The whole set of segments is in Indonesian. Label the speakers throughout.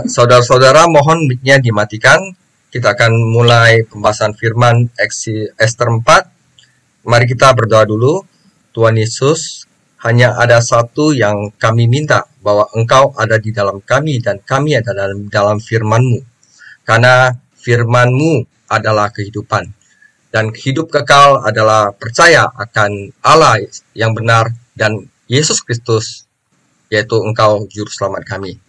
Speaker 1: Saudara-saudara, mohon mic-nya dimatikan. Kita akan mulai pembahasan firman Ester 4. Mari kita berdoa dulu. Tuhan Yesus, hanya ada satu yang kami minta, bahwa Engkau ada di dalam kami dan kami ada dalam firman-Mu. Karena firman-Mu adalah kehidupan. Dan hidup kekal adalah percaya akan Allah yang benar dan Yesus Kristus, yaitu Engkau Juru Selamat kami.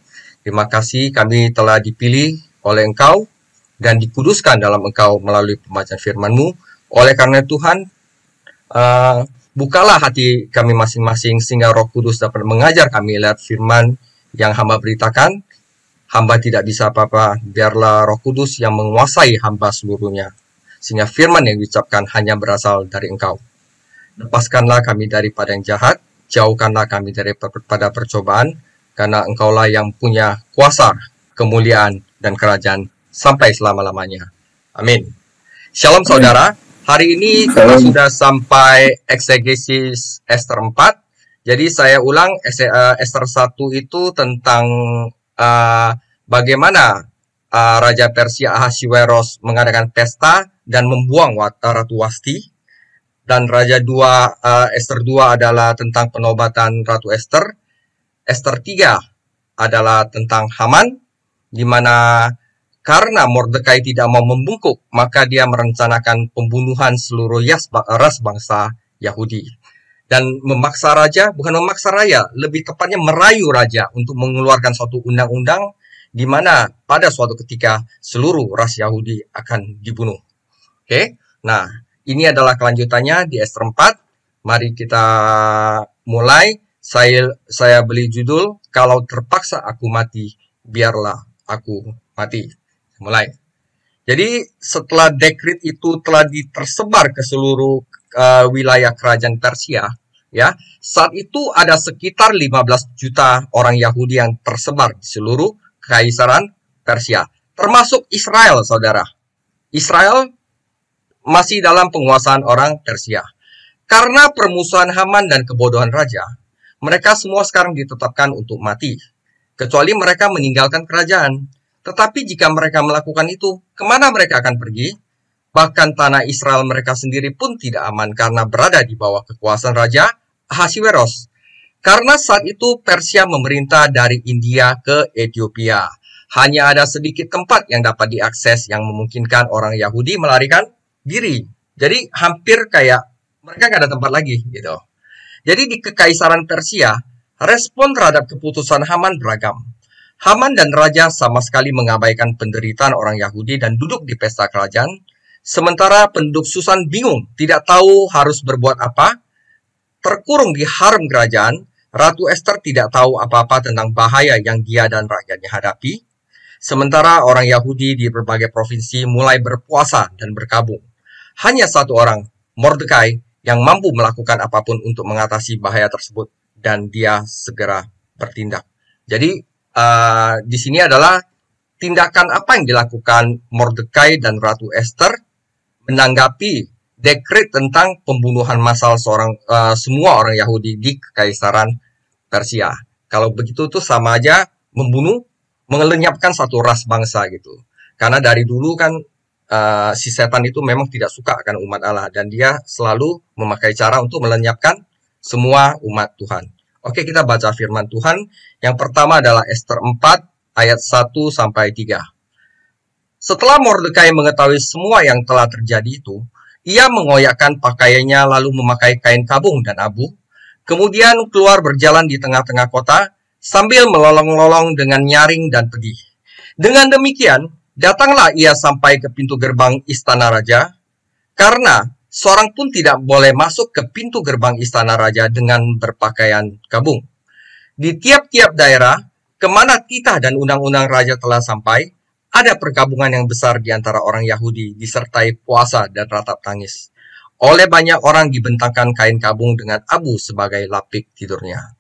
Speaker 1: Terima kasih kami telah dipilih oleh Engkau dan dikuduskan dalam Engkau melalui pembacaan firman-Mu. Oleh karena Tuhan, bukalah hati kami masing-masing sehingga Roh Kudus dapat mengajar kami lewat firman yang hamba beritakan. Hamba tidak bisa apa-apa, biarlah Roh Kudus yang menguasai hamba seluruhnya. Sehingga firman yang diucapkan hanya berasal dari Engkau. Lepaskanlah kami daripada yang jahat, jauhkanlah kami daripada percobaan, karena Engkaulah yang punya kuasa, kemuliaan, dan kerajaan sampai selama-lamanya. Amin. Shalom saudara, hari ini kita sudah sampai eksegesis Ester 4. Jadi saya ulang, Ester 1 itu tentang bagaimana Raja Persia Ahasiweros mengadakan pesta dan membuang Ratu Wasti. Dan Raja 2, Ester 2 adalah tentang penobatan Ratu Ester. Ester 3 adalah tentang Haman, di mana karena Mordekai tidak mau membungkuk, maka dia merencanakan pembunuhan seluruh ras bangsa Yahudi. Dan memaksa raja, bukan memaksa raja, lebih tepatnya merayu raja untuk mengeluarkan suatu undang-undang di mana pada suatu ketika seluruh ras Yahudi akan dibunuh. Oke, nah ini adalah kelanjutannya di Ester 4. Mari kita mulai. Saya beli judul, kalau terpaksa aku mati, biarlah aku mati. Mulai. Jadi setelah dekret itu telah tersebar ke seluruh wilayah kerajaan Persia, ya, saat itu ada sekitar 15 juta orang Yahudi yang tersebar di seluruh kekaisaran Persia, termasuk Israel, saudara. Israel masih dalam penguasaan orang Persia. Karena permusuhan Haman dan kebodohan raja, mereka semua sekarang ditetapkan untuk mati, kecuali mereka meninggalkan kerajaan. Tetapi jika mereka melakukan itu, kemana mereka akan pergi? Bahkan tanah Israel mereka sendiri pun tidak aman karena berada di bawah kekuasaan Raja Ahasiweros. Karena saat itu Persia memerintah dari India ke Ethiopia. Hanya ada sedikit tempat yang dapat diakses yang memungkinkan orang Yahudi melarikan diri. Jadi hampir kayak mereka nggak ada tempat lagi gitu. Jadi di kekaisaran Persia, respon terhadap keputusan Haman beragam. Haman dan raja sama sekali mengabaikan penderitaan orang Yahudi dan duduk di pesta kerajaan, sementara penduduk Susan bingung, tidak tahu harus berbuat apa. Terkurung di harem kerajaan, Ratu Ester tidak tahu apa-apa tentang bahaya yang dia dan rakyatnya hadapi. Sementara orang Yahudi di berbagai provinsi mulai berpuasa dan berkabung. Hanya satu orang, Mordekai, yang mampu melakukan apapun untuk mengatasi bahaya tersebut, dan dia segera bertindak. Jadi di sini adalah tindakan apa yang dilakukan Mordekai dan Ratu Ester menanggapi dekret tentang pembunuhan massal semua orang Yahudi di kekaisaran Persia. Kalau begitu tuh sama aja melenyapkan satu ras bangsa gitu. Karena dari dulu kan si setan itu memang tidak suka akan umat Allah, dan dia selalu memakai cara untuk melenyapkan semua umat Tuhan. Oke, kita baca firman Tuhan. Yang pertama adalah Ester 4 ayat 1 sampai 3. Setelah Mordekai mengetahui semua yang telah terjadi itu, ia mengoyakkan pakaiannya lalu memakai kain kabung dan abu, kemudian keluar berjalan di tengah-tengah kota sambil melolong-lolong dengan nyaring dan pedih. Dengan demikian, datanglah ia sampai ke pintu gerbang istana raja, karena seorang pun tidak boleh masuk ke pintu gerbang istana raja dengan berpakaian kabung. Di tiap-tiap daerah, kemana titah dan undang-undang raja telah sampai, ada perkabungan yang besar di antara orang Yahudi, disertai puasa dan ratap tangis. Oleh banyak orang dibentangkan kain kabung dengan abu sebagai lapik tidurnya.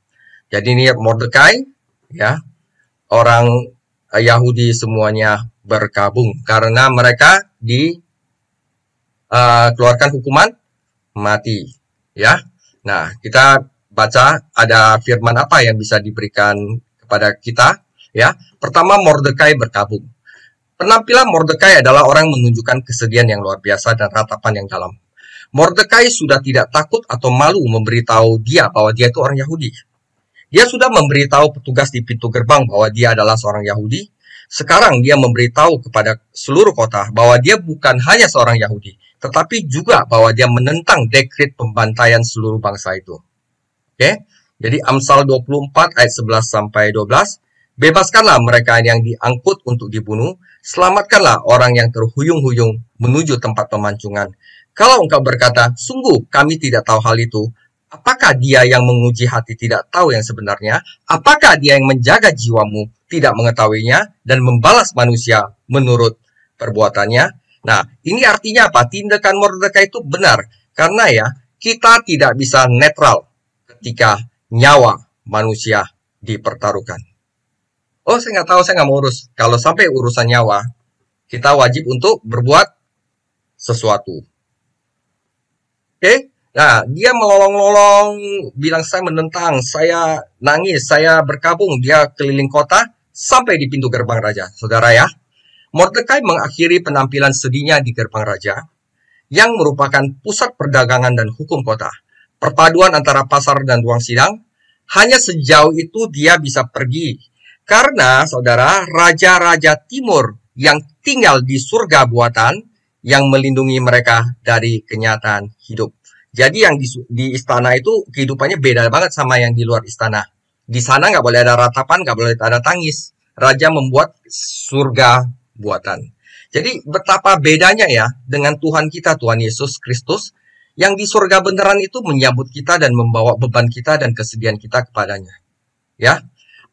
Speaker 1: Jadi ini Mordekai, ya, orang Yahudi semuanya berkabung karena mereka dikeluarkan hukuman mati, ya. Nah, kita baca ada firman apa yang bisa diberikan kepada kita, Ya, pertama Mordekai berkabung. Penampilan Mordekai adalah orang yang menunjukkan kesedihan yang luar biasa dan ratapan yang dalam. Mordekai sudah tidak takut atau malu memberitahu dia bahwa dia itu orang Yahudi. Dia sudah memberitahu petugas di pintu gerbang bahwa dia adalah seorang Yahudi. Sekarang dia memberitahu kepada seluruh kota bahwa dia bukan hanya seorang Yahudi, tetapi juga bahwa dia menentang dekret pembantaian seluruh bangsa itu. Oke? Jadi Amsal 24 ayat 11 sampai 12, bebaskanlah mereka yang diangkut untuk dibunuh, selamatkanlah orang yang terhuyung-huyung menuju tempat pemancungan. Kalau engkau berkata, sungguh kami tidak tahu hal itu, apakah dia yang menguji hati tidak tahu yang sebenarnya? Apakah dia yang menjaga jiwamu tidak mengetahuinya dan membalas manusia menurut perbuatannya? Nah, ini artinya apa? Tindakan Mordekai itu benar. Karena ya, kita tidak bisa netral ketika nyawa manusia dipertaruhkan. Oh, saya nggak tahu, saya nggak mau urus. Kalau sampai urusan nyawa, kita wajib untuk berbuat sesuatu. Oke? Nah, dia melolong-lolong, bilang saya menentang, saya nangis, saya berkabung. Dia keliling kota sampai di pintu gerbang raja. Saudara ya, Mordekai mengakhiri penampilan sedihnya di gerbang raja, yang merupakan pusat perdagangan dan hukum kota. Perpaduan antara pasar dan ruang sidang, hanya sejauh itu dia bisa pergi. Karena, saudara, raja-raja timur yang tinggal di surga buatan, yang melindungi mereka dari kenyataan hidup. Jadi yang di istana itu kehidupannya beda banget sama yang di luar istana. Di sana nggak boleh ada ratapan, nggak boleh ada tangis. Raja membuat surga buatan. Jadi betapa bedanya ya dengan Tuhan kita, Tuhan Yesus Kristus, yang di surga beneran itu menyambut kita dan membawa beban kita dan kesedihan kita kepadanya. Ya,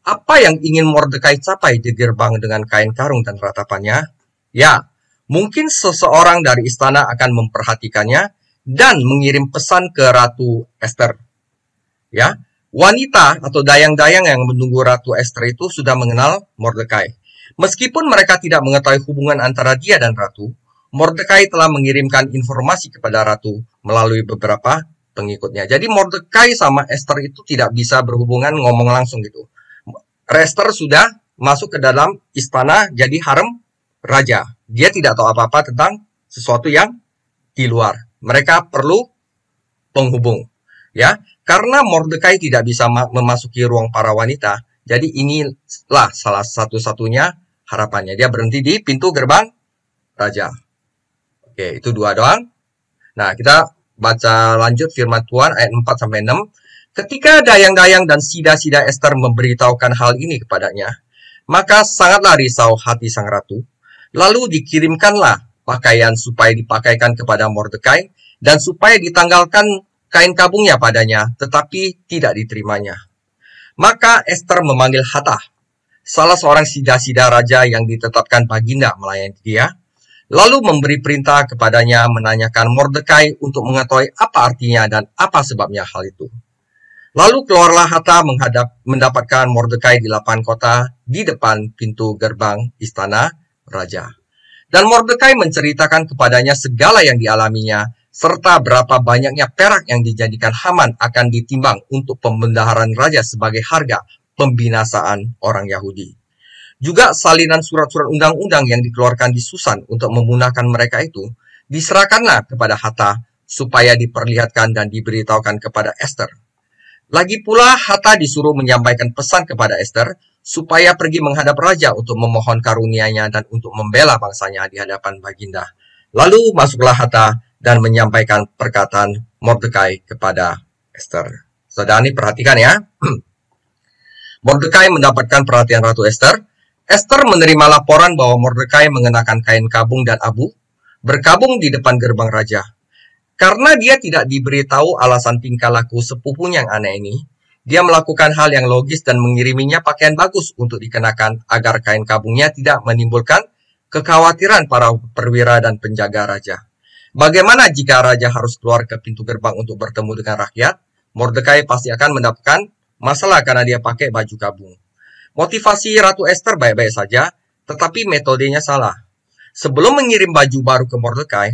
Speaker 1: apa yang ingin Mordekai capai di gerbang dengan kain karung dan ratapannya? Ya, mungkin seseorang dari istana akan memperhatikannya dan mengirim pesan ke Ratu Ester. Ya, wanita atau dayang-dayang yang menunggu Ratu Ester itu sudah mengenal Mordekai. Meskipun mereka tidak mengetahui hubungan antara dia dan Ratu, Mordekai telah mengirimkan informasi kepada Ratu melalui beberapa pengikutnya. Jadi Mordekai sama Esther itu tidak bisa berhubungan ngomong langsung gitu. Esther sudah masuk ke dalam istana jadi harem raja. Dia tidak tahu apa-apa tentang sesuatu yang di luar. Mereka perlu penghubung. Ya, karena Mordekai tidak bisa memasuki ruang para wanita, jadi inilah salah satu-satunya harapannya. Dia berhenti di pintu gerbang raja. Oke, itu dua doang. Nah, kita baca lanjut firman Tuhan ayat 4-6. Ketika dayang-dayang dan sida-sida Ester memberitahukan hal ini kepadanya, maka sangatlah risau hati sang ratu. Lalu dikirimkanlah pakaian supaya dipakaikan kepada Mordekai dan supaya ditanggalkan kain kabungnya padanya, tetapi tidak diterimanya. Maka Ester memanggil Hatah, salah seorang sida-sida raja yang ditetapkan baginda melayani dia, lalu memberi perintah kepadanya menanyakan Mordekai untuk mengetahui apa artinya dan apa sebabnya hal itu. Lalu keluarlah Hatah mendapatkan Mordekai di lapangan kota di depan pintu gerbang istana raja. Dan Mordekai menceritakan kepadanya segala yang dialaminya, serta berapa banyaknya perak yang dijadikan Haman akan ditimbang untuk pembendaharaan raja sebagai harga pembinasaan orang Yahudi. Juga salinan surat-surat undang-undang yang dikeluarkan di Susan untuk memunahkan mereka itu, diserahkanlah kepada Hatah supaya diperlihatkan dan diberitahukan kepada Ester. Lagi pula Hatah disuruh menyampaikan pesan kepada Ester supaya pergi menghadap raja untuk memohon karunia-Nya dan untuk membela bangsanya di hadapan baginda. Lalu masuklah Hatah dan menyampaikan perkataan Mordekai kepada Ester. Saudara ini perhatikan ya. Mordekai mendapatkan perhatian Ratu Ester. Ester menerima laporan bahwa Mordekai mengenakan kain kabung dan abu, berkabung di depan gerbang raja. Karena dia tidak diberitahu alasan tingkah laku sepupunya yang aneh ini, dia melakukan hal yang logis dan mengiriminya pakaian bagus untuk dikenakan agar kain kabungnya tidak menimbulkan kekhawatiran para perwira dan penjaga raja. Bagaimana jika raja harus keluar ke pintu gerbang untuk bertemu dengan rakyat? Mordekai pasti akan mendapatkan masalah karena dia pakai baju kabung. Motivasi Ratu Ester baik-baik saja, tetapi metodenya salah. Sebelum mengirim baju baru ke Mordekai,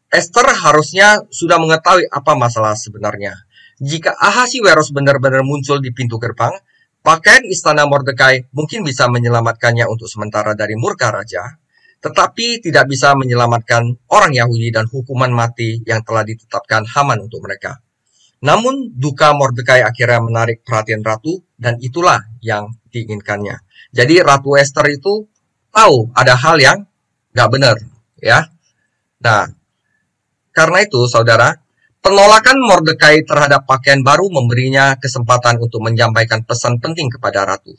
Speaker 1: Ester harusnya sudah mengetahui apa masalah sebenarnya. Jika Ahasiweros benar-benar muncul di pintu gerbang, Pakaian istana Mordekai mungkin bisa menyelamatkannya untuk sementara dari murka raja, tetapi tidak bisa menyelamatkan orang Yahudi dan hukuman mati yang telah ditetapkan Haman untuk mereka. Namun, duka Mordekai akhirnya menarik perhatian ratu, dan itulah yang diinginkannya. Jadi, Ratu Esther itu tahu ada hal yang nggak benar, ya. Nah, karena itu, saudara, penolakan Mordekai terhadap pakaian baru memberinya kesempatan untuk menyampaikan pesan penting kepada ratu.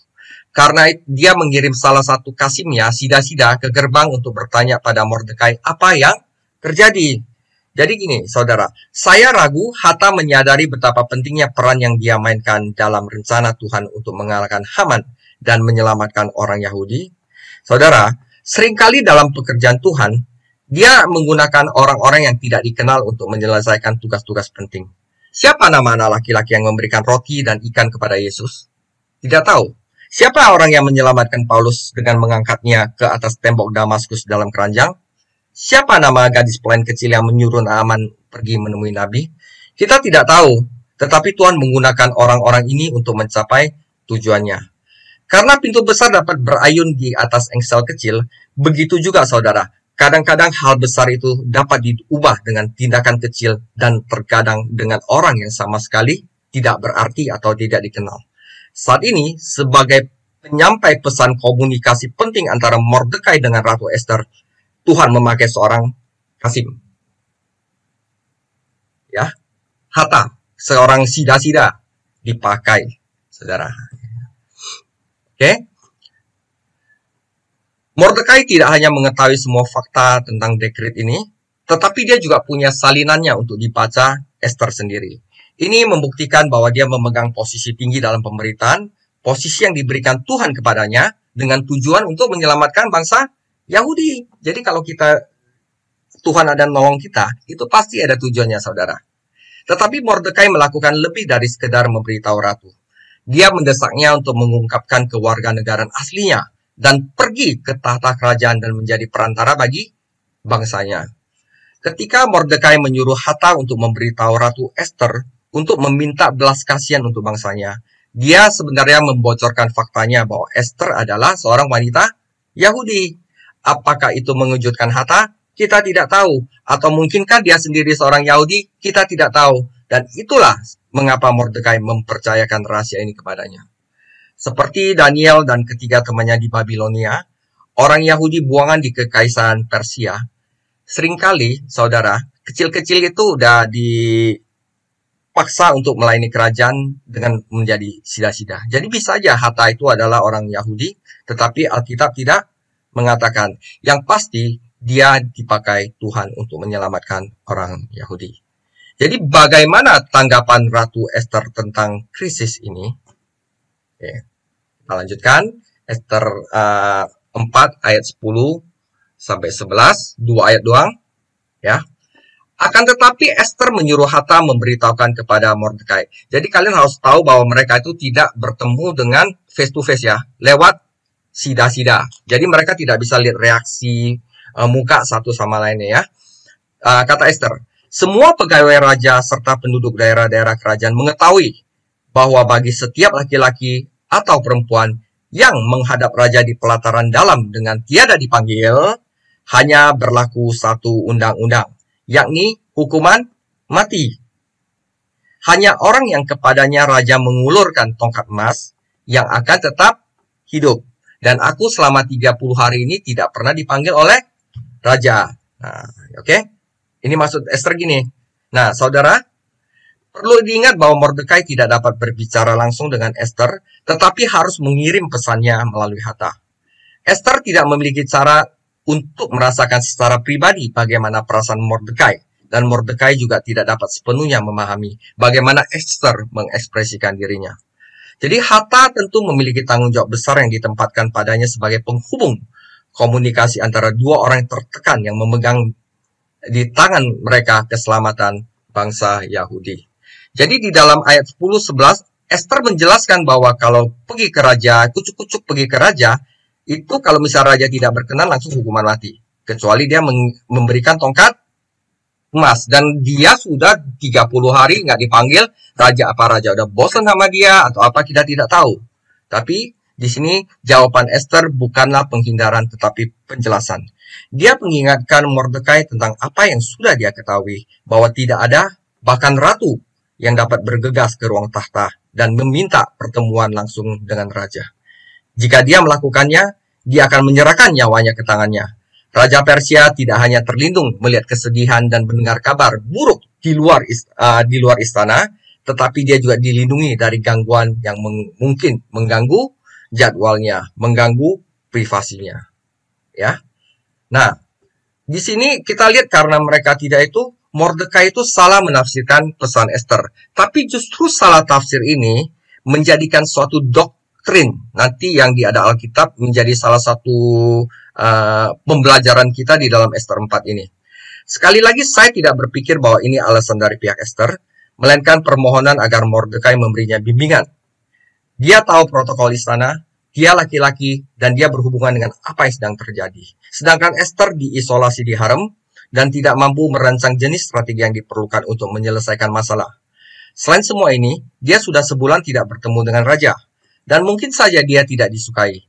Speaker 1: Karena dia mengirim salah satu kasimnya, Sida-Sida, ke gerbang untuk bertanya pada Mordekai apa yang terjadi. Jadi gini, saudara, saya ragu Hatta menyadari betapa pentingnya peran yang dia mainkan dalam rencana Tuhan untuk mengalahkan Haman dan menyelamatkan orang Yahudi. Saudara, seringkali dalam pekerjaan Tuhan, dia menggunakan orang-orang yang tidak dikenal untuk menyelesaikan tugas-tugas penting. Siapa nama anak laki-laki yang memberikan roti dan ikan kepada Yesus? Tidak tahu. Siapa orang yang menyelamatkan Paulus dengan mengangkatnya ke atas tembok Damaskus dalam keranjang? Siapa nama gadis pelayan kecil yang menyuruh Naaman pergi menemui Nabi? Kita tidak tahu, tetapi Tuhan menggunakan orang-orang ini untuk mencapai tujuannya. Karena pintu besar dapat berayun di atas engsel kecil, begitu juga saudara. Kadang-kadang hal besar itu dapat diubah dengan tindakan kecil dan terkadang dengan orang yang sama sekali tidak berarti atau tidak dikenal. Saat ini, sebagai penyampai pesan komunikasi penting antara Mordekai dengan Ratu Esther, Tuhan memakai seorang kasim. Ya, Hatta, seorang Sida-Sida dipakai, saudara. Oke? Mordekai tidak hanya mengetahui semua fakta tentang dekret ini, tetapi dia juga punya salinannya untuk dibaca Esther sendiri. Ini membuktikan bahwa dia memegang posisi tinggi dalam pemerintahan, posisi yang diberikan Tuhan kepadanya dengan tujuan untuk menyelamatkan bangsa Yahudi. Jadi kalau Tuhan ada nolong kita, itu pasti ada tujuannya, saudara. Tetapi Mordekai melakukan lebih dari sekedar memberitahu ratu. Dia mendesaknya untuk mengungkapkan kewarganegaraan aslinya dan pergi ke tahta kerajaan dan menjadi perantara bagi bangsanya. Ketika Mordekai menyuruh Hatta untuk memberitahu Ratu Esther untuk meminta belas kasihan untuk bangsanya, dia sebenarnya membocorkan faktanya bahwa Esther adalah seorang wanita Yahudi. Apakah itu mengejutkan Hatta? Kita tidak tahu. Atau mungkinkah dia sendiri seorang Yahudi? Kita tidak tahu. Dan itulah mengapa Mordekai mempercayakan rahasia ini kepadanya. Seperti Daniel dan ketiga temannya di Babilonia, orang Yahudi buangan di kekaisaran Persia. Seringkali, saudara, kecil-kecil itu udah dipaksa untuk melayani kerajaan dengan menjadi sida-sida. Jadi bisa aja Hatta itu adalah orang Yahudi, tetapi Alkitab tidak mengatakan. Yang pasti, dia dipakai Tuhan untuk menyelamatkan orang Yahudi. Jadi bagaimana tanggapan Ratu Esther tentang krisis ini? Oke. Kita lanjutkan. Esther 4 ayat 10 sampai 11, 2 ayat doang. Ya. Akan tetapi Esther menyuruh Hatta memberitahukan kepada Mordekai. Jadi kalian harus tahu bahwa mereka itu tidak bertemu dengan face to face ya, lewat sida-sida. Jadi mereka tidak bisa lihat reaksi muka satu sama lainnya ya. Kata Esther, semua pegawai raja serta penduduk daerah-daerah kerajaan mengetahui bahwa bagi setiap laki-laki atau perempuan yang menghadap raja di pelataran dalam dengan tiada dipanggil, hanya berlaku satu undang-undang, yakni hukuman mati. Hanya orang yang kepadanya raja mengulurkan tongkat emas yang akan tetap hidup. Dan aku selama 30 hari ini tidak pernah dipanggil oleh raja. Nah, oke? Ini maksud Esther gini. Nah, saudara, perlu diingat bahwa Mordekai tidak dapat berbicara langsung dengan Esther, tetapi harus mengirim pesannya melalui Hatta. Esther tidak memiliki cara untuk merasakan secara pribadi bagaimana perasaan Mordekai, dan Mordekai juga tidak dapat sepenuhnya memahami bagaimana Esther mengekspresikan dirinya. Jadi Hatta tentu memiliki tanggung jawab besar yang ditempatkan padanya sebagai penghubung komunikasi antara dua orang yang tertekan yang memegang di tangan mereka keselamatan bangsa Yahudi. Jadi di dalam ayat 10-11, Esther menjelaskan bahwa kalau pergi ke raja, kucuk-kucuk pergi ke raja, itu kalau misalnya raja tidak berkenan langsung hukuman mati. Kecuali dia memberikan tongkat emas. Dan dia sudah 30 hari nggak dipanggil, raja apa raja udah bosan sama dia atau apa kita tidak tahu. Tapi di sini jawaban Esther bukanlah penghindaran tetapi penjelasan. Dia mengingatkan Mordekai tentang apa yang sudah dia ketahui, bahwa tidak ada bahkan ratu yang dapat bergegas ke ruang tahta dan meminta pertemuan langsung dengan raja. Jika dia melakukannya, dia akan menyerahkan nyawanya ke tangannya. Raja Persia tidak hanya terlindung melihat kesedihan dan mendengar kabar buruk di luar istana, tetapi dia juga dilindungi dari gangguan yang mungkin mengganggu jadwalnya, mengganggu privasinya. Ya. Nah, di sini kita lihat karena mereka tidak itu, Mordekai itu salah menafsirkan pesan Esther. Tapi justru salah tafsir ini menjadikan suatu doktrin nanti yang ada Alkitab menjadi salah satu pembelajaran kita di dalam Esther 4 ini. Sekali lagi saya tidak berpikir bahwa ini alasan dari pihak Esther, melainkan permohonan agar Mordekai memberinya bimbingan. Dia tahu protokol istana, dia laki-laki, dan dia berhubungan dengan apa yang sedang terjadi. Sedangkan Esther diisolasi di harem dan tidak mampu merancang jenis strategi yang diperlukan untuk menyelesaikan masalah. Selain semua ini, dia sudah sebulan tidak bertemu dengan raja, dan mungkin saja dia tidak disukai.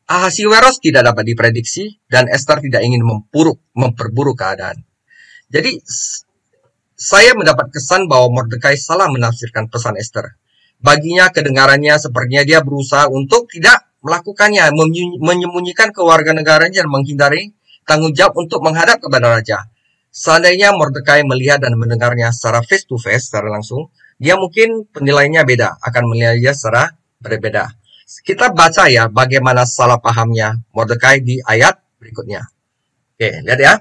Speaker 1: Ahasiweros tidak dapat diprediksi, dan Esther tidak ingin memperburuk keadaan. Jadi, saya mendapat kesan bahwa Mordekai salah menafsirkan pesan Esther. Baginya kedengarannya sepertinya dia berusaha untuk tidak melakukannya, menyembunyikan kewarganegaranya dan menghindari tanggung jawab untuk menghadap kepada raja. Seandainya Mordekai melihat dan mendengarnya secara face to face, secara langsung, dia mungkin penilaiannya beda, akan melihatnya secara berbeda. Kita baca ya bagaimana salah pahamnya Mordekai di ayat berikutnya. Oke, lihat ya.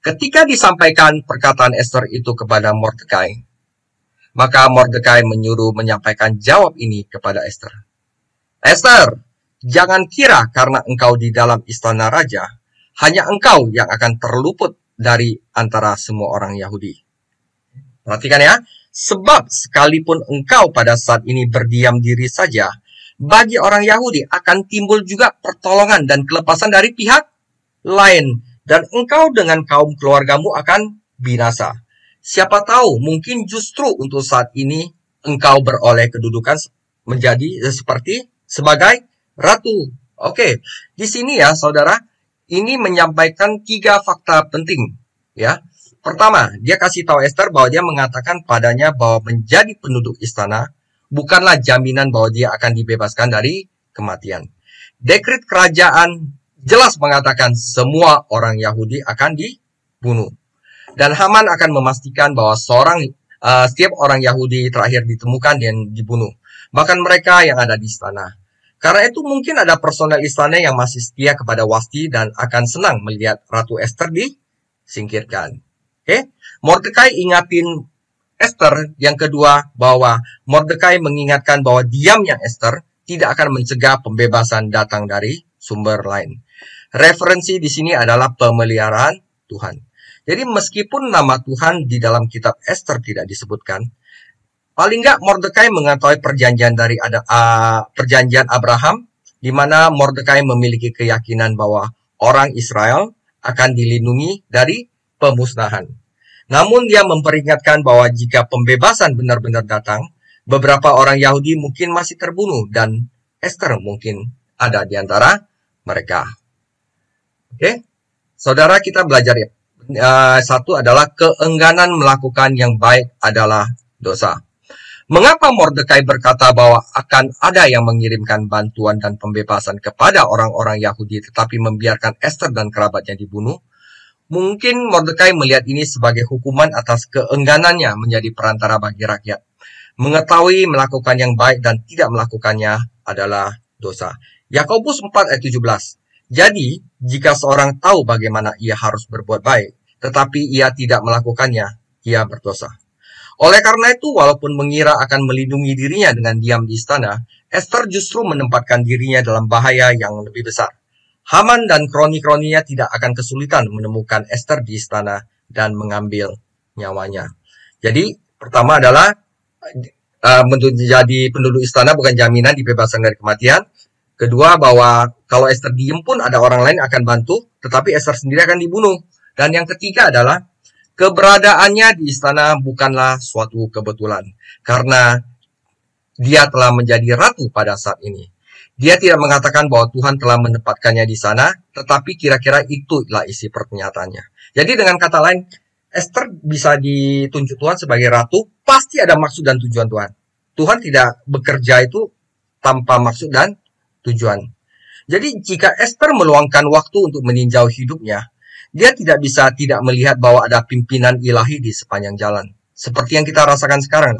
Speaker 1: Ketika disampaikan perkataan Esther itu kepada Mordekai, maka Mordekai menyuruh menyampaikan jawab ini kepada Esther. Esther, jangan kira karena engkau di dalam istana raja, hanya engkau yang akan terluput dari antara semua orang Yahudi. Perhatikan ya, sebab sekalipun engkau pada saat ini berdiam diri saja, bagi orang Yahudi akan timbul juga pertolongan dan kelepasan dari pihak lain, dan engkau dengan kaum keluargamu akan binasa. Siapa tahu, mungkin justru untuk saat ini engkau beroleh kedudukan menjadi sebagai ratu. Oke, di sini ya saudara, ini menyampaikan 3 fakta penting. Ya, pertama, dia kasih tahu Esther bahwa dia mengatakan padanya bahwa menjadi penduduk istana bukanlah jaminan bahwa dia akan dibebaskan dari kematian. Dekret kerajaan jelas mengatakan semua orang Yahudi akan dibunuh. Dan Haman akan memastikan bahwa setiap orang Yahudi terakhir ditemukan dan dibunuh. Bahkan mereka yang ada di istana. Karena itu mungkin ada personel istana yang masih setia kepada Wasti dan akan senang melihat Ratu Esther disingkirkan. Oke, Mordekai ingatin Esther yang kedua bahwa Mordekai mengingatkan bahwa diamnya Esther tidak akan mencegah pembebasan datang dari sumber lain. Referensi di sini adalah pemeliharaan Tuhan. Jadi meskipun nama Tuhan di dalam kitab Esther tidak disebutkan, paling nggak Mordekai mengetahui perjanjian dari perjanjian Abraham, di mana Mordekai memiliki keyakinan bahwa orang Israel akan dilindungi dari pemusnahan. Namun dia memperingatkan bahwa jika pembebasan benar-benar datang, beberapa orang Yahudi mungkin masih terbunuh dan Esther mungkin ada di antara mereka. Oke, saudara, kita belajar ya. Satu adalah keengganan melakukan yang baik adalah dosa. Mengapa Mordekai berkata bahwa akan ada yang mengirimkan bantuan dan pembebasan kepada orang-orang Yahudi tetapi membiarkan Esther dan kerabatnya dibunuh? Mungkin Mordekai melihat ini sebagai hukuman atas keengganannya menjadi perantara bagi rakyat. Mengetahui melakukan yang baik dan tidak melakukannya adalah dosa. Yakobus 4 ayat 17. Jadi, jika seorang tahu bagaimana ia harus berbuat baik, tetapi ia tidak melakukannya, ia berdosa. Oleh karena itu, walaupun mengira akan melindungi dirinya dengan diam di istana, Esther justru menempatkan dirinya dalam bahaya yang lebih besar. Haman dan kroni-kroninya tidak akan kesulitan menemukan Esther di istana dan mengambil nyawanya. Jadi, pertama adalah menjadi penduduk istana bukan jaminan dibebaskan dari kematian. Kedua, bahwa kalau Esther diem pun ada orang lain akan bantu, tetapi Esther sendiri akan dibunuh. Dan yang ketiga adalah keberadaannya di istana bukanlah suatu kebetulan, karena dia telah menjadi ratu pada saat ini. Dia tidak mengatakan bahwa Tuhan telah menempatkannya di sana, tetapi kira-kira itulah isi pernyataannya. Jadi dengan kata lain, Esther bisa ditunjuk Tuhan sebagai ratu, pasti ada maksud dan tujuan Tuhan. Tuhan tidak bekerja itu tanpa maksud dan tujuan. Jadi jika Esther meluangkan waktu untuk meninjau hidupnya, dia tidak bisa tidak melihat bahwa ada pimpinan ilahi di sepanjang jalan. Seperti yang kita rasakan sekarang.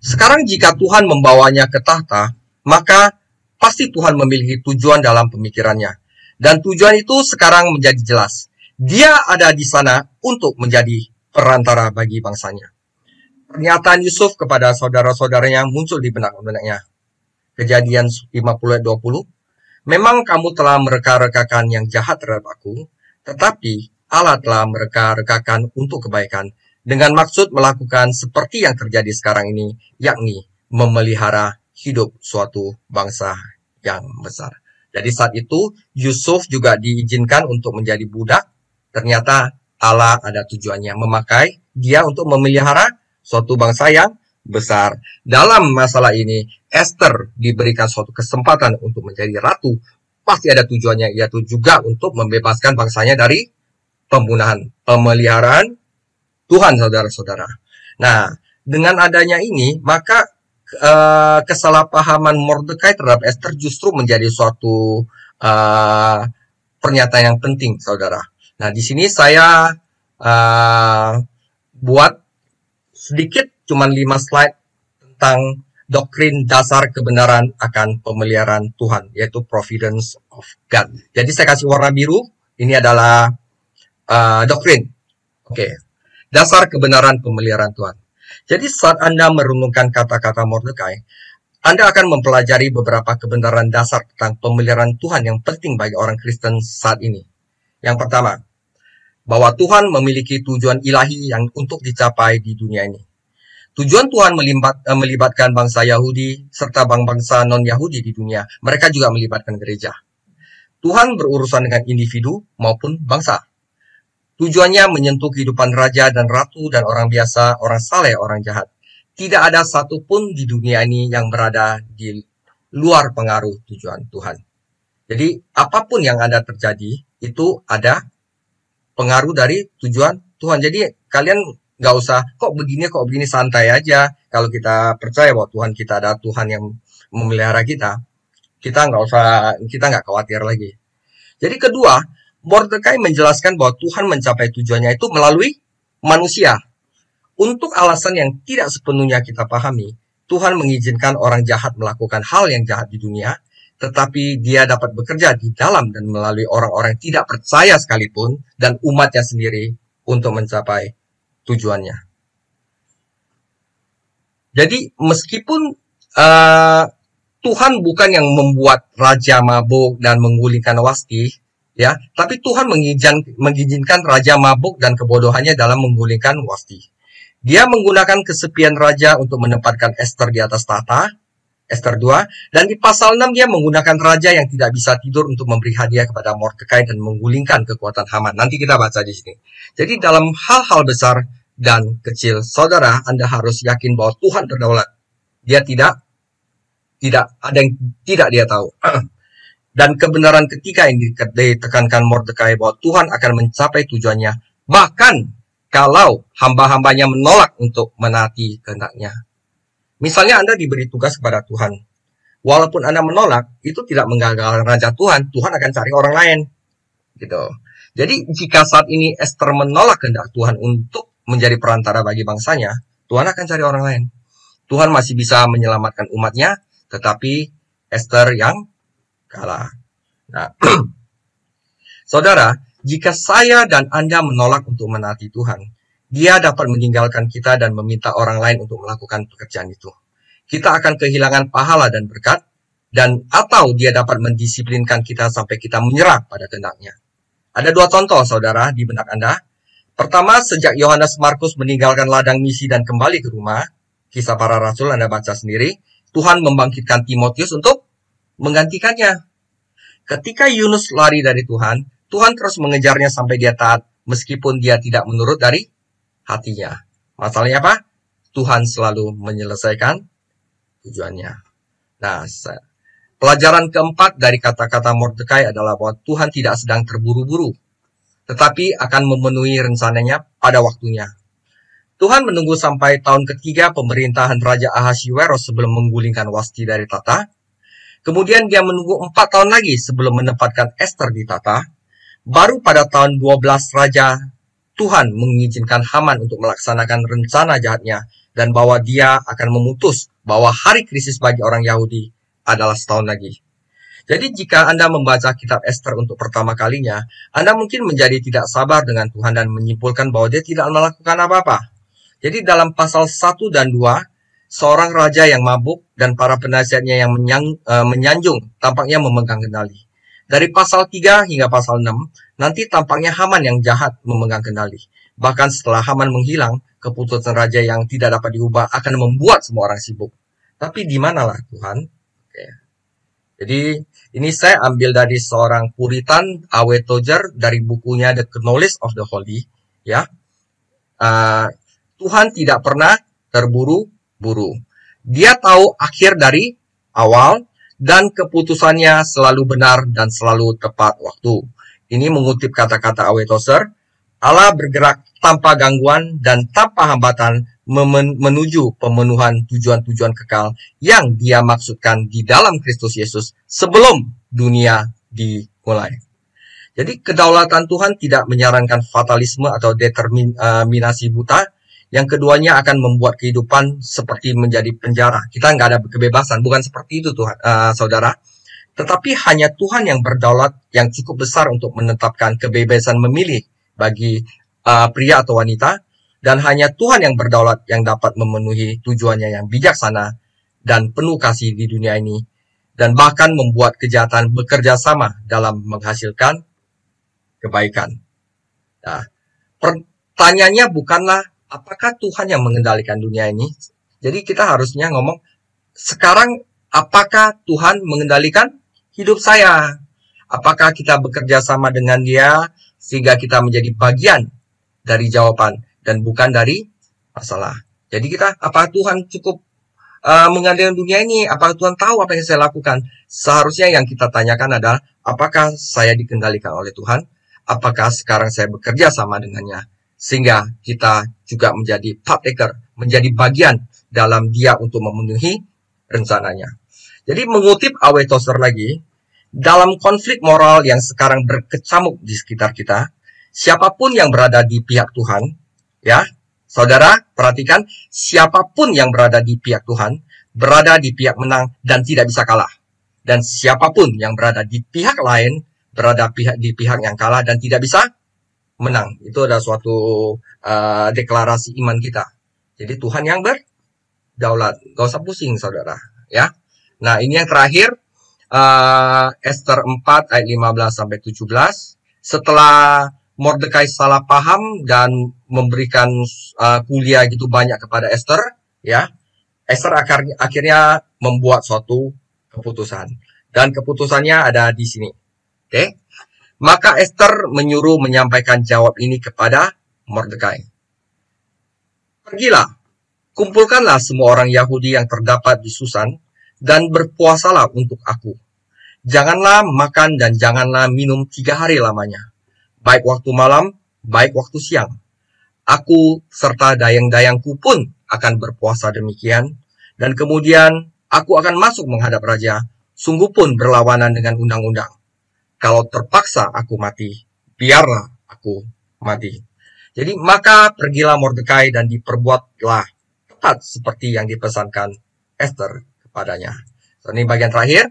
Speaker 1: Sekarang jika Tuhan membawanya ke tahta, maka pasti Tuhan memiliki tujuan dalam pemikirannya. Dan tujuan itu sekarang menjadi jelas. Dia ada di sana untuk menjadi perantara bagi bangsanya. Pernyataan Yusuf kepada saudara-saudaranya muncul di benak-benaknya. Kejadian 50 ayat 20. Memang kamu telah mereka-rekakan yang jahat terhadap aku, tetapi Allah telah mereka-rekakan untuk kebaikan, dengan maksud melakukan seperti yang terjadi sekarang ini, yakni memelihara hidup suatu bangsa yang besar. Jadi saat itu Yusuf juga diizinkan untuk menjadi budak. Ternyata Allah ada tujuannya, memakai dia untuk memelihara suatu bangsa yang besar. Dalam masalah ini, Esther diberikan suatu kesempatan untuk menjadi ratu. Pasti ada tujuannya, yaitu juga untuk membebaskan bangsanya dari pembunuhan, pemeliharaan Tuhan, saudara-saudara. Nah, dengan adanya ini, maka kesalahpahaman Mordekai terhadap Esther justru menjadi suatu pernyataan yang penting, saudara. Nah, di sini saya buat sedikit, cuman 5 slide tentang doktrin dasar kebenaran akan pemeliharaan Tuhan, yaitu providence of God. Jadi saya kasih warna biru, ini adalah doktrin. Oke. Dasar kebenaran pemeliharaan Tuhan. Jadi saat Anda merenungkan kata-kata Mordekai, Anda akan mempelajari beberapa kebenaran dasar tentang pemeliharaan Tuhan yang penting bagi orang Kristen saat ini. Yang pertama, bahwa Tuhan memiliki tujuan ilahi yang untuk dicapai di dunia ini. Tujuan Tuhan melibatkan bangsa Yahudi serta bangsa non-Yahudi di dunia. Mereka juga melibatkan gereja. Tuhan berurusan dengan individu maupun bangsa. Tujuannya menyentuh kehidupan raja dan ratu dan orang biasa, orang saleh, orang jahat. Tidak ada satupun di dunia ini yang berada di luar pengaruh tujuan Tuhan. Jadi apapun yang ada terjadi, itu ada pengaruh dari tujuan Tuhan. Jadi kalian nggak usah kok begini santai aja. Kalau kita percaya bahwa Tuhan kita ada Tuhan yang memelihara kita, kita nggak khawatir lagi. Jadi kedua, Mordekai menjelaskan bahwa Tuhan mencapai tujuannya itu melalui manusia. Untuk alasan yang tidak sepenuhnya kita pahami, Tuhan mengizinkan orang jahat melakukan hal yang jahat di dunia, tetapi dia dapat bekerja di dalam dan melalui orang-orang yang tidak percaya sekalipun dan umatnya sendiri untuk mencapai tujuannya. Jadi meskipun Tuhan bukan yang membuat raja mabuk dan menggulingkan Wasti, ya, tapi Tuhan mengizinkan raja mabuk dan kebodohannya dalam menggulingkan Wasti. Dia menggunakan kesepian raja untuk menempatkan Esther di atas tahta, Esther 2, dan di pasal 6 dia menggunakan raja yang tidak bisa tidur untuk memberi hadiah kepada Mordekai dan menggulingkan kekuatan Haman. Nanti kita baca di sini. Jadi dalam hal-hal besar dan kecil, saudara, Anda harus yakin bahwa Tuhan berdaulat. Dia tidak ada yang tidak dia tahu. Dan kebenaran ketiga yang ditekankan Mordekai bahwa Tuhan akan mencapai tujuannya, bahkan kalau hamba-hambanya menolak untuk menaati kehendaknya. Misalnya Anda diberi tugas kepada Tuhan. Walaupun Anda menolak, itu tidak menggagalkan raja Tuhan. Tuhan akan cari orang lain. Gitu. Jadi jika saat ini Esther menolak kehendak Tuhan untuk menjadi perantara bagi bangsanya, Tuhan akan cari orang lain. Tuhan masih bisa menyelamatkan umatnya, tetapi Esther yang kalah. Nah, saudara, jika saya dan Anda menolak untuk menaati Tuhan, Dia dapat meninggalkan kita dan meminta orang lain untuk melakukan pekerjaan itu. Kita akan kehilangan pahala dan berkat, dan atau Dia dapat mendisiplinkan kita sampai kita menyerah pada kehendak-Nya. Ada 2 contoh, saudara, di benak Anda. Pertama, sejak Yohanes Markus meninggalkan ladang misi dan kembali ke rumah, Kisah Para Rasul Anda baca sendiri, Tuhan membangkitkan Timotius untuk menggantikannya. Ketika Yunus lari dari Tuhan, Tuhan terus mengejarnya sampai dia taat, meskipun dia tidak menurut dari hatinya. Masalahnya apa? Tuhan selalu menyelesaikan tujuannya. Nah, Pelajaran keempat dari kata-kata Mordekai adalah bahwa Tuhan tidak sedang terburu-buru, tetapi akan memenuhi rencananya pada waktunya. Tuhan menunggu sampai tahun ketiga pemerintahan Raja Ahasiweros sebelum menggulingkan Wasti dari tata. Kemudian dia menunggu 4 tahun lagi sebelum menempatkan Ester di tata. Baru pada tahun 12 Raja Tuhan mengizinkan Haman untuk melaksanakan rencana jahatnya dan bahwa dia akan memutus bahwa hari krisis bagi orang Yahudi adalah setahun lagi. Jadi jika Anda membaca kitab Ester untuk pertama kalinya, Anda mungkin menjadi tidak sabar dengan Tuhan dan menyimpulkan bahwa dia tidak melakukan apa-apa. Jadi dalam pasal 1 dan 2, seorang raja yang mabuk dan para penasihatnya yang menyanjung tampaknya memegang kendali. Dari pasal 3 hingga pasal 6, nanti tampaknya Haman yang jahat memegang kendali. Bahkan setelah Haman menghilang, keputusan raja yang tidak dapat diubah akan membuat semua orang sibuk. Tapi di manalah Tuhan? Oke. Jadi ini saya ambil dari seorang Puritan, A.W. Tozer, dari bukunya The Knowledge of the Holy. Ya, Tuhan tidak pernah terburu-buru. Dia tahu akhir dari awal dan keputusannya selalu benar dan selalu tepat waktu. Ini mengutip kata-kata A.W. Tozer, Allah bergerak tanpa gangguan dan tanpa hambatan menuju pemenuhan tujuan-tujuan kekal yang dia maksudkan di dalam Kristus Yesus sebelum dunia dimulai. Jadi kedaulatan Tuhan tidak menyarankan fatalisme atau determinasi buta. Yang keduanya akan membuat kehidupan seperti menjadi penjara. Kita nggak ada kebebasan, bukan seperti itu Tuhan, saudara. Tetapi hanya Tuhan yang berdaulat yang cukup besar untuk menetapkan kebebasan memilih bagi pria atau wanita. Dan hanya Tuhan yang berdaulat yang dapat memenuhi tujuannya yang bijaksana dan penuh kasih di dunia ini. Dan bahkan membuat kejahatan bekerja sama dalam menghasilkan kebaikan. Nah, pertanyaannya bukanlah apakah Tuhan yang mengendalikan dunia ini? Jadi kita harusnya ngomong, sekarang apakah Tuhan mengendalikan hidup saya? Apakah kita bekerja sama dengan Dia sehingga kita menjadi bagian dari jawaban dan bukan dari masalah? Jadi apakah Tuhan cukup mengendalikan dunia ini? Apakah Tuhan tahu apa yang saya lakukan? Seharusnya yang kita tanyakan adalah, apakah saya dikendalikan oleh Tuhan? Apakah sekarang saya bekerja sama dengannya? Sehingga kita juga menjadi partaker, menjadi bagian dalam Dia untuk memenuhi rencananya. Jadi mengutip A.W. Tozer lagi, dalam konflik moral yang sekarang berkecamuk di sekitar kita, siapapun yang berada di pihak Tuhan, ya, saudara, perhatikan, siapapun yang berada di pihak Tuhan, berada di pihak menang dan tidak bisa kalah. Dan siapapun yang berada di pihak lain, berada di pihak yang kalah dan tidak bisa menang. Itu adalah suatu deklarasi iman kita. Jadi Tuhan yang berdaulat. Gak usah pusing saudara, ya. Nah, ini yang terakhir, Ester 4 ayat 15 sampai 17. Setelah Mordekai salah paham dan memberikan kuliah gitu banyak kepada Ester, ya. Ester akhirnya membuat suatu keputusan. Dan keputusannya ada di sini. Oke. Maka Ester menyuruh menyampaikan jawab ini kepada Mordekai. Pergilah, kumpulkanlah semua orang Yahudi yang terdapat di Susan, dan berpuasalah untuk aku. Janganlah makan dan janganlah minum 3 hari lamanya, baik waktu malam, baik waktu siang. Aku serta dayang-dayangku pun akan berpuasa demikian, dan kemudian aku akan masuk menghadap raja, sungguh pun berlawanan dengan undang-undang. Kalau terpaksa aku mati, biarlah aku mati. Jadi maka pergilah Mordekai dan diperbuatlah tepat seperti yang dipesankan Ester kepadanya. So, ini bagian terakhir.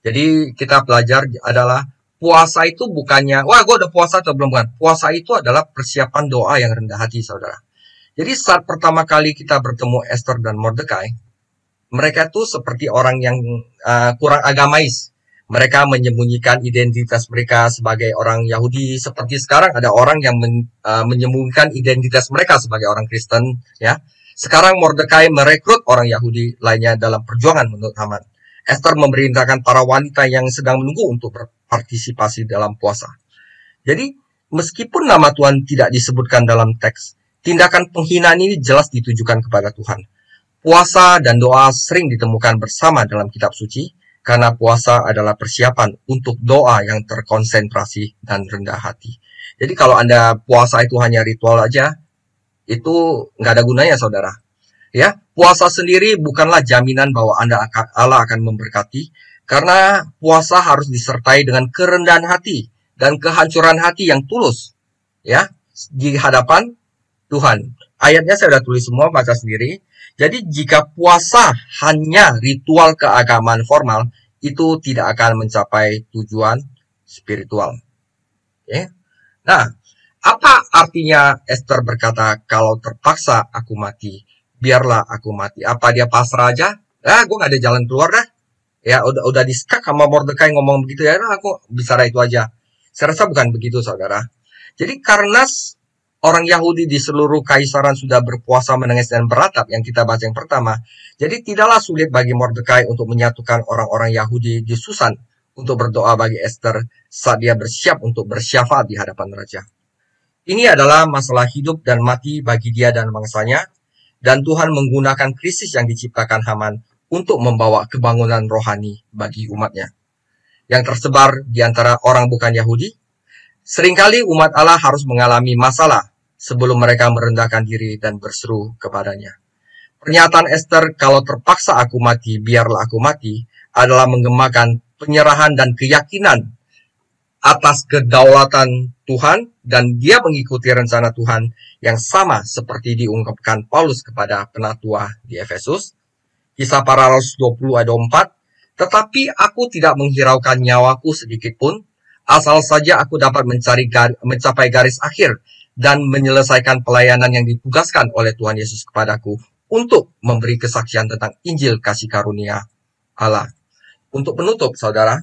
Speaker 1: Jadi kita belajar adalah puasa itu bukannya, wah gue udah puasa atau belum, bukan. Puasa itu adalah persiapan doa yang rendah hati saudara. Jadi saat pertama kali kita bertemu Ester dan Mordekai, mereka tuh seperti orang yang kurang agamais. Mereka menyembunyikan identitas mereka sebagai orang Yahudi, seperti sekarang ada orang yang menyembunyikan identitas mereka sebagai orang Kristen, ya. Sekarang Mordekai merekrut orang Yahudi lainnya dalam perjuangan menurut Haman. Ester memerintahkan para wanita yang sedang menunggu untuk berpartisipasi dalam puasa. Jadi, meskipun nama Tuhan tidak disebutkan dalam teks, tindakan penghinaan ini jelas ditujukan kepada Tuhan. Puasa dan doa sering ditemukan bersama dalam kitab suci, karena puasa adalah persiapan untuk doa yang terkonsentrasi dan rendah hati. Jadi kalau Anda puasa itu hanya ritual aja, itu nggak ada gunanya, saudara. Ya, puasa sendiri bukanlah jaminan bahwa Allah akan memberkati, karena puasa harus disertai dengan kerendahan hati dan kehancuran hati yang tulus, ya, di hadapan Tuhan. Ayatnya saya sudah tulis semua, baca sendiri. Jadi jika puasa hanya ritual keagamaan formal, itu tidak akan mencapai tujuan spiritual. Ya. Nah, apa artinya Esther berkata, kalau terpaksa aku mati, biarlah aku mati. Apa dia pasrah aja? Gue gak ada jalan keluar dah. Ya, udah disekak sama Mordekai ngomong begitu ya, aku bicara itu aja. Saya rasa bukan begitu, saudara. Jadi karena orang Yahudi di seluruh kaisaran sudah berpuasa, menangis, dan beratap yang kita baca yang pertama. Jadi tidaklah sulit bagi Mordekai untuk menyatukan orang-orang Yahudi di Susan untuk berdoa bagi Esther saat dia bersiap untuk bersyafaat di hadapan raja. Ini adalah masalah hidup dan mati bagi dia dan bangsanya, dan Tuhan menggunakan krisis yang diciptakan Haman untuk membawa kebangunan rohani bagi umatnya yang tersebar di antara orang bukan Yahudi. Seringkali umat Allah harus mengalami masalah sebelum mereka merendahkan diri dan berseru kepadanya. Pernyataan Esther, kalau terpaksa aku mati, biarlah aku mati, adalah menggemakan penyerahan dan keyakinan atas kedaulatan Tuhan, dan dia mengikuti rencana Tuhan yang sama seperti diungkapkan Paulus kepada penatua di Efesus. Kisah Para Rasul 20 ayat 4, tetapi aku tidak menghiraukan nyawaku sedikit pun, asal saja aku dapat mencapai garis akhir dan menyelesaikan pelayanan yang ditugaskan oleh Tuhan Yesus kepadaku untuk memberi kesaksian tentang Injil kasih karunia Allah. Untuk penutup, saudara,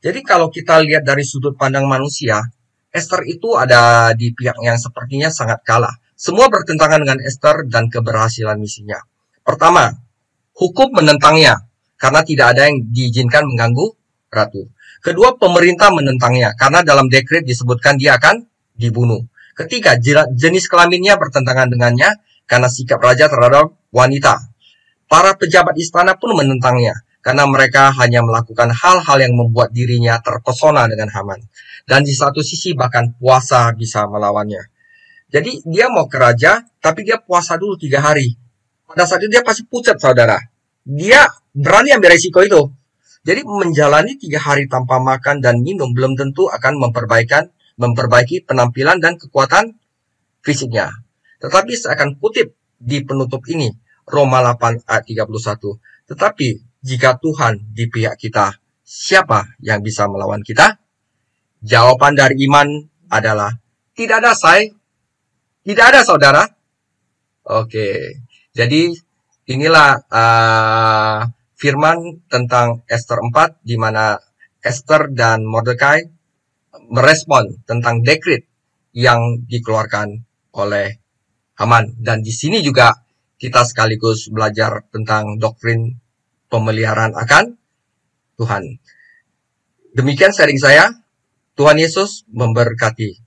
Speaker 1: jadi kalau kita lihat dari sudut pandang manusia, Esther itu ada di pihak yang sepertinya sangat kalah. Semua bertentangan dengan Esther dan keberhasilan misinya. Pertama, hukum menentangnya karena tidak ada yang diizinkan mengganggu ratu. Kedua, pemerintah menentangnya karena dalam dekret disebutkan dia akan dibunuh. Ketiga, jenis kelaminnya bertentangan dengannya karena sikap raja terhadap wanita. Para pejabat istana pun menentangnya karena mereka hanya melakukan hal-hal yang membuat dirinya terpesona dengan Haman. Dan di satu sisi bahkan puasa bisa melawannya. Jadi dia mau ke raja, tapi dia puasa dulu 3 hari. Pada saat itu dia pasti pucat, saudara. Dia berani ambil resiko itu. Jadi menjalani 3 hari tanpa makan dan minum belum tentu akan memperbaiki penampilan dan kekuatan fisiknya. Tetapi saya akan kutip di penutup ini, Roma 8 ayat 31. Tetapi jika Tuhan di pihak kita, siapa yang bisa melawan kita? Jawaban dari iman adalah tidak ada, tidak ada, saudara. Oke, jadi inilah firman tentang Esther 4, di mana Esther dan Mordekai merespon tentang dekret yang dikeluarkan oleh Haman. Dan di sini juga kita sekaligus belajar tentang doktrin pemeliharaan akan Tuhan. Demikian sharing saya. Tuhan Yesus memberkati.